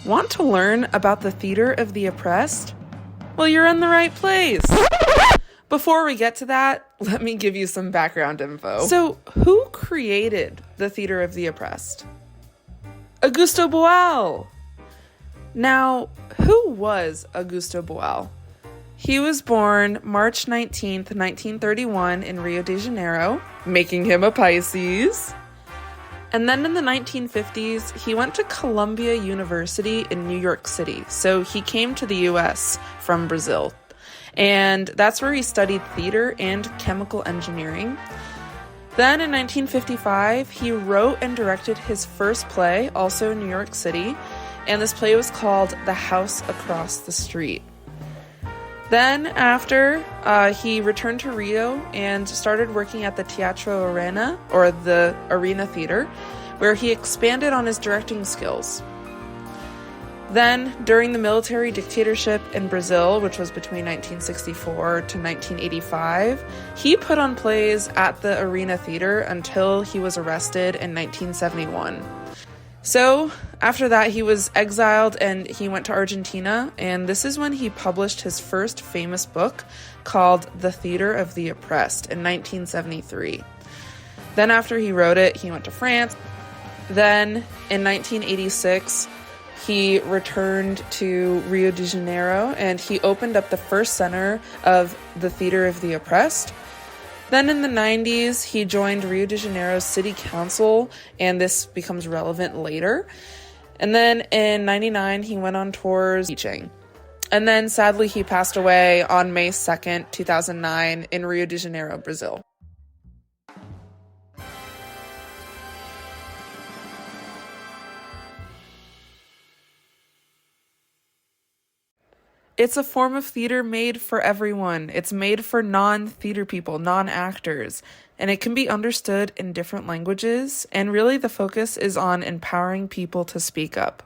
Want to learn about the theater of the oppressed? Well, you're in the right place. Before we get to that, let me give you some background info. So, who created the theater of the oppressed? Augusto Boal. Now, who was Augusto Boal? He was born March 19th, 1931 in Rio de Janeiro, making him a Pisces. And then in the 1950s, he went to Columbia University in New York City. So he came to the US from Brazil. And that's where he studied theater and chemical engineering. Then in 1955, he wrote and directed his first play, also in New York City. And this play was called The House Across the Street. Then after, he returned to Rio and started working at the Teatro Arena, or the Arena Theater, where he expanded on his directing skills. Then, during the military dictatorship in Brazil, which was between 1964 to 1985, he put on plays at the Arena Theater until he was arrested in 1971. So, after that, he was exiled and he went to Argentina, and this is when he published his first famous book called The Theater of the Oppressed in 1973. Then after he wrote it, he went to France. Then, in 1986, he returned to Rio de Janeiro and he opened up the first center of the Theater of the Oppressed. Then in the 90s, he joined Rio de Janeiro's city council, and this becomes relevant later. And then in 99, he went on tours teaching. And then sadly, he passed away on May 2nd, 2009 in Rio de Janeiro, Brazil. It's a form of theater made for everyone. It's made for non-theater people, non-actors, and it can be understood in different languages, and really the focus is on empowering people to speak up.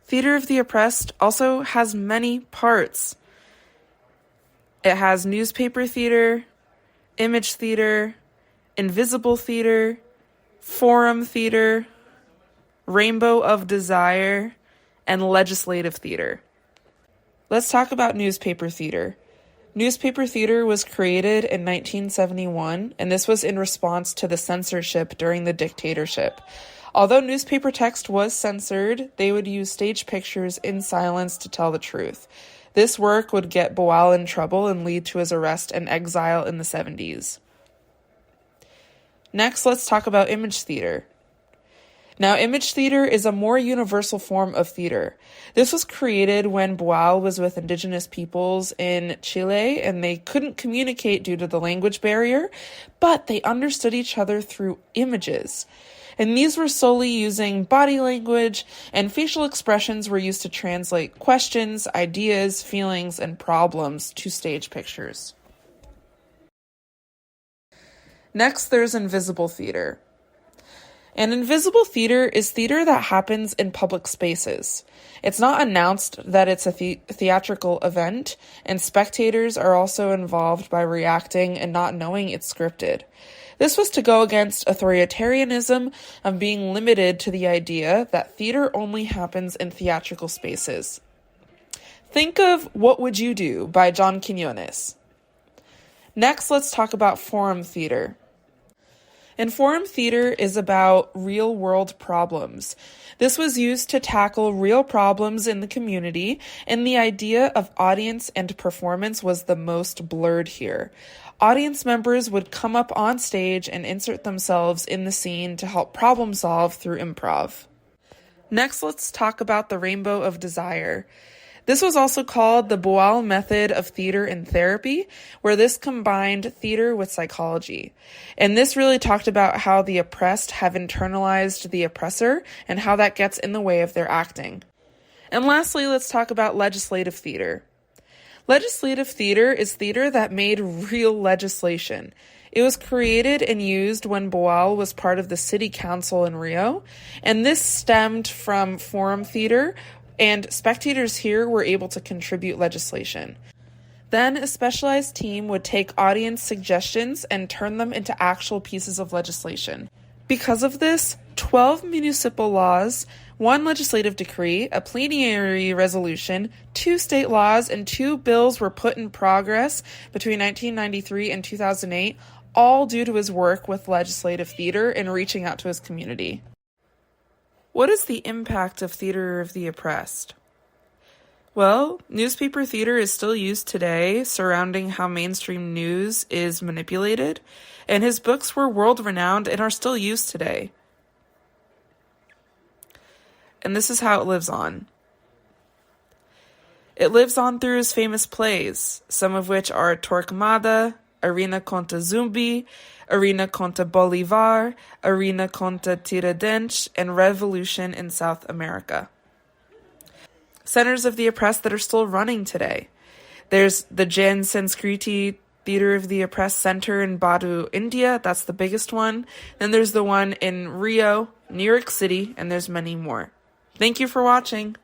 Theater of the Oppressed also has many parts. It has newspaper theater, image theater, invisible theater, forum theater, rainbow of desire, and legislative theater. Let's talk about newspaper theater. Newspaper theater was created in 1971, and this was in response to the censorship during the dictatorship. Although newspaper text was censored, they would use stage pictures in silence to tell the truth. This work would get Boal in trouble and lead to his arrest and exile in the 70s. Next, let's talk about image theater. Now, image theater is a more universal form of theater. This was created when Boal was with indigenous peoples in Chile, and they couldn't communicate due to the language barrier, but they understood each other through images. And these were solely using body language, and facial expressions were used to translate questions, ideas, feelings, and problems to stage pictures. Next, there's invisible theater. And invisible theater is theater that happens in public spaces. It's not announced that it's a theatrical event, and spectators are also involved by reacting and not knowing it's scripted. This was to go against authoritarianism of being limited to the idea that theater only happens in theatrical spaces. Think of What Would You Do by John Quinones. Next, let's talk about forum theater. And forum theater is about real-world problems. This was used to tackle real problems in the community, and the idea of audience and performance was the most blurred here. Audience members would come up on stage and insert themselves in the scene to help problem solve through improv. Next, let's talk about the rainbow of desire. This was also called the Boal method of theater and therapy, where this combined theater with psychology. And this really talked about how the oppressed have internalized the oppressor and how that gets in the way of their acting. And lastly, let's talk about legislative theater. Legislative theater is theater that made real legislation. It was created and used when Boal was part of the city council in Rio, and this stemmed from forum theater, and spectators here were able to contribute legislation. Then a specialized team would take audience suggestions and turn them into actual pieces of legislation. Because of this, 12 municipal laws 1 legislative decree, a plenary resolution, 2 state laws, and 2 bills were put in progress between 1993 and 2008, all due to his work with legislative theater and reaching out to his community. What is the impact of theater of the oppressed? Well, newspaper theater is still used today, surrounding how mainstream news is manipulated, and his books were world-renowned and are still used today. And this is how it lives on. It lives on through his famous plays, some of which are Torquemada, Arena contra Zumbi, Arena contra Bolivar, Arena contra Tiradentes, and Revolution in South America. Centers of the oppressed that are still running today. There's the Jan Sanskriti Theater of the Oppressed Center in Badu, India. That's the biggest one. Then there's the one in Rio, New York City, and there's many more. Thank you for watching.